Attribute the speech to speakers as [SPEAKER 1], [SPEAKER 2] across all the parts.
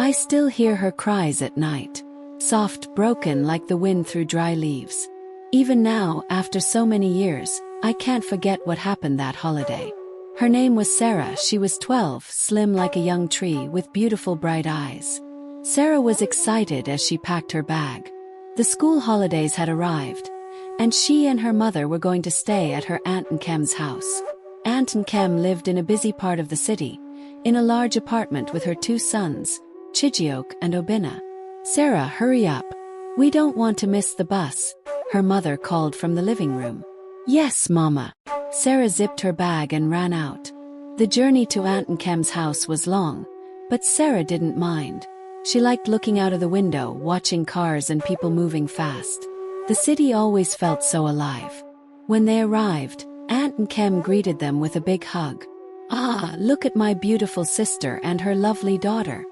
[SPEAKER 1] I still hear her cries at night. Soft, broken like the wind through dry leaves. Even now, after so many years, I can't forget what happened that holiday. Her name was Sarah. She was 12, slim like a young tree with beautiful bright eyes. Sarah was excited as she packed her bag. The school holidays had arrived, and she and her mother were going to stay at her Aunt and Kem's house. Aunt and Kem lived in a busy part of the city, in a large apartment with her 2 sons, Chijioke and Obina. "Sarah, hurry up. We don't want to miss the bus," her mother called from the living room. "Yes, Mama." Sarah zipped her bag and ran out. The journey to Aunt and Kem's house was long, but Sarah didn't mind. She liked looking out of the window, watching cars and people moving fast. The city always felt so alive. When they arrived, Aunt and Kem greeted them with a big hug. "Ah, look at my beautiful sister and her lovely daughter.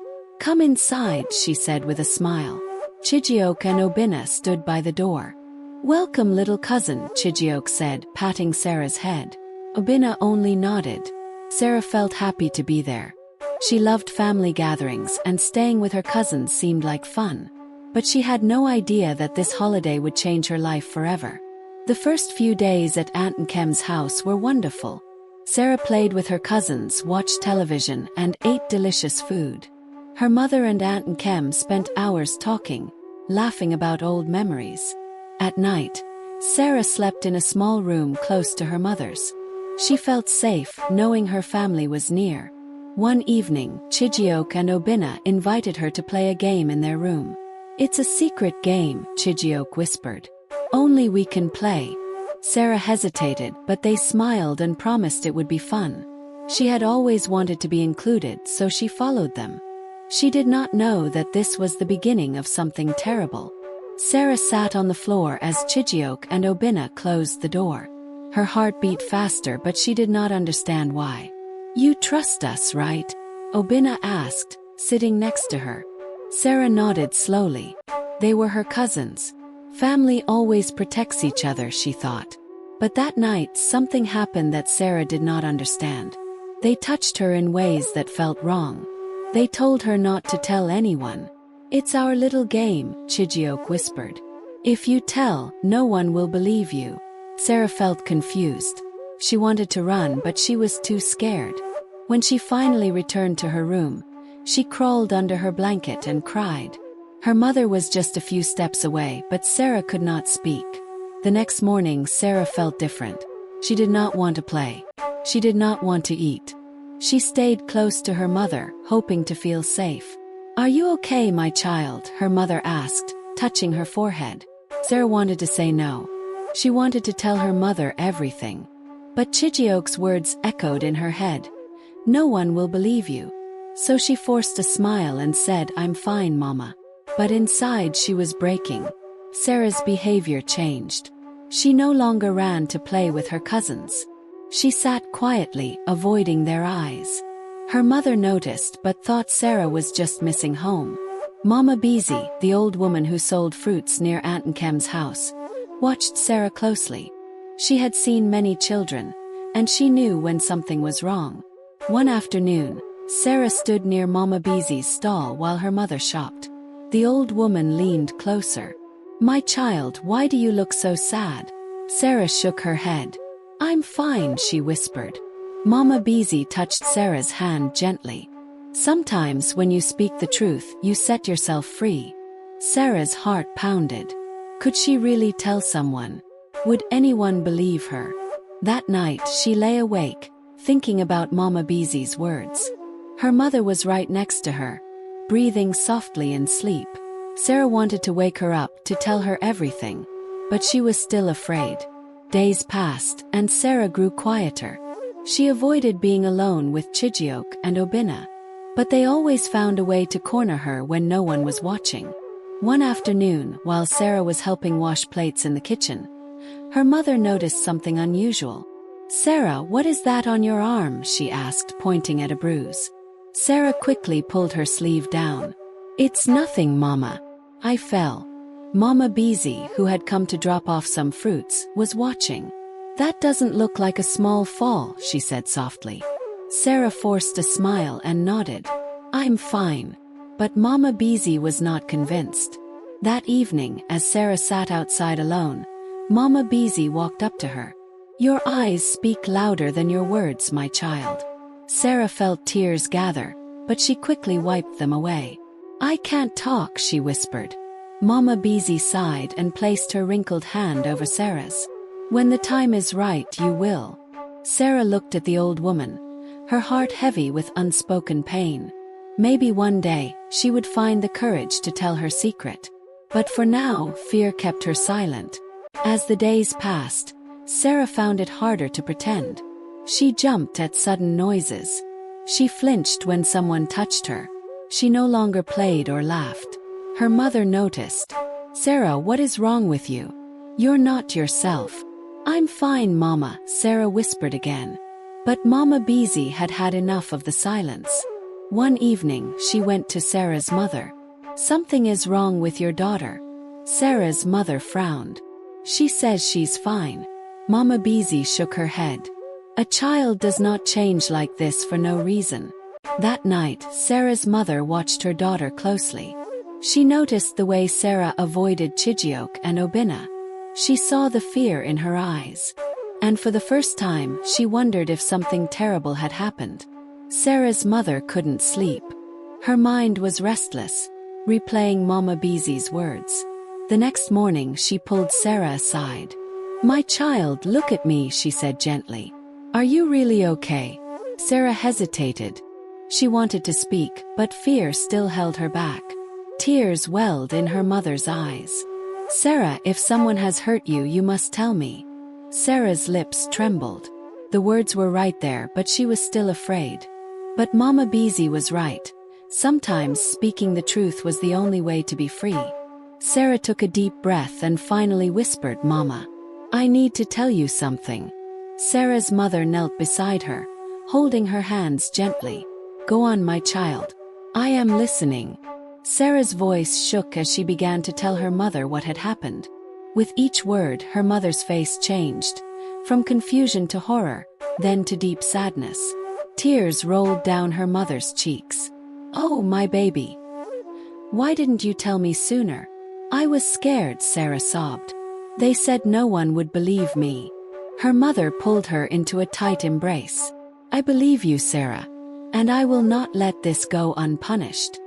[SPEAKER 1] Come inside," she said with a smile. Chijioke and Obina stood by the door. "Welcome, little cousin," Chijioke said, patting Sarah's head. Obina only nodded. Sarah felt happy to be there. She loved family gatherings, and staying with her cousins seemed like fun. But she had no idea that this holiday would change her life forever. The first few days at Aunt and Kem's house were wonderful. Sarah played with her cousins, watched television, and ate delicious food. Her mother and Aunt and Kem spent hours talking, laughing about old memories. At night, Sarah slept in a small room close to her mother's. She felt safe, knowing her family was near. One evening, Chijioke and Obina invited her to play a game in their room. "It's a secret game," Chijioke whispered. "Only we can play." Sarah hesitated, but they smiled and promised it would be fun. She had always wanted to be included, so she followed them. She did not know that this was the beginning of something terrible. Sarah sat on the floor as Chijioke and Obina closed the door. Her heart beat faster, but she did not understand why. "You trust us, right?" Obina asked, sitting next to her. Sarah nodded slowly. They were her cousins. Family always protects each other, she thought. But that night, something happened that Sarah did not understand. They touched her in ways that felt wrong. They told her not to tell anyone. "It's our little game," Chijioke whispered. "If you tell, no one will believe you." Sarah felt confused. She wanted to run, but she was too scared. When she finally returned to her room, she crawled under her blanket and cried. Her mother was just a few steps away, but Sarah could not speak. The next morning, Sarah felt different. She did not want to play. She did not want to eat. She stayed close to her mother, hoping to feel safe. "Are you okay, my child?" her mother asked, touching her forehead. Sarah wanted to say no. She wanted to tell her mother everything. But Chijioke's words echoed in her head. "No one will believe you." So she forced a smile and said, "I'm fine, Mama." But inside she was breaking. Sarah's behavior changed. She no longer ran to play with her cousins. She sat quietly, avoiding their eyes. Her mother noticed but thought Sarah was just missing home. Mama Beezy, the old woman who sold fruits near Aunt and Kem's house, watched Sarah closely. She had seen many children, and she knew when something was wrong. One afternoon, Sarah stood near Mama Beezy's stall while her mother shopped. The old woman leaned closer. "My child, why do you look so sad?" Sarah shook her head. "I'm fine," she whispered. Mama Beezy touched Sarah's hand gently. "Sometimes when you speak the truth, you set yourself free." Sarah's heart pounded. Could she really tell someone? Would anyone believe her? That night she lay awake, thinking about Mama Beezy's words. Her mother was right next to her, breathing softly in sleep. Sarah wanted to wake her up to tell her everything, but she was still afraid. Days passed, and Sarah grew quieter. She avoided being alone with Chijioke and Obina, but they always found a way to corner her when no one was watching. One afternoon, while Sarah was helping wash plates in the kitchen, her mother noticed something unusual. "Sarah, what is that on your arm?" she asked, pointing at a bruise. Sarah quickly pulled her sleeve down. "It's nothing, Mama. I fell." Mama Beezy, who had come to drop off some fruits, was watching. "That doesn't look like a small fall," she said softly. Sarah forced a smile and nodded. "I'm fine. But Mama Beezy was not convinced. That evening, as Sarah sat outside alone, Mama Beezy walked up to her. "Your eyes speak louder than your words, my child." Sarah felt tears gather, but she quickly wiped them away. "I can't talk," she whispered. Mama Beezy sighed and placed her wrinkled hand over Sarah's. "When the time is right, you will." Sarah looked at the old woman, her heart heavy with unspoken pain. Maybe one day, she would find the courage to tell her secret. But for now, fear kept her silent. As the days passed, Sarah found it harder to pretend. She jumped at sudden noises. She flinched when someone touched her. She no longer played or laughed. Her mother noticed. "Sarah, what is wrong with you? You're not yourself." "I'm fine, Mama," Sarah whispered again. But Mama Beezy had had enough of the silence. One evening, she went to Sarah's mother. "Something is wrong with your daughter." Sarah's mother frowned. "She says she's fine." Mama Beezy shook her head. "A child does not change like this for no reason." That night, Sarah's mother watched her daughter closely. She noticed the way Sarah avoided Chijioke and Obina. She saw the fear in her eyes. And for the first time, she wondered if something terrible had happened. Sarah's mother couldn't sleep. Her mind was restless, replaying Mama Beezy's words. The next morning, she pulled Sarah aside. "My child, look at me," she said gently. "Are you really okay?" Sarah hesitated. She wanted to speak, but fear still held her back. Tears welled in her mother's eyes. "Sarah, if someone has hurt you, you must tell me." Sarah's lips trembled. The words were right there, but she was still afraid. But Mama Beezy was right. Sometimes speaking the truth was the only way to be free. Sarah took a deep breath and finally whispered, "Mama, I need to tell you something." Sarah's mother knelt beside her, holding her hands gently. "Go on, my child. I am listening." Sarah's voice shook as she began to tell her mother what had happened. With each word, her mother's face changed, from confusion to horror, then to deep sadness. Tears rolled down her mother's cheeks. "Oh, my baby. Why didn't you tell me sooner?" "I was scared," Sarah sobbed. "They said no one would believe me." Her mother pulled her into a tight embrace. "I believe you, Sarah. And I will not let this go unpunished."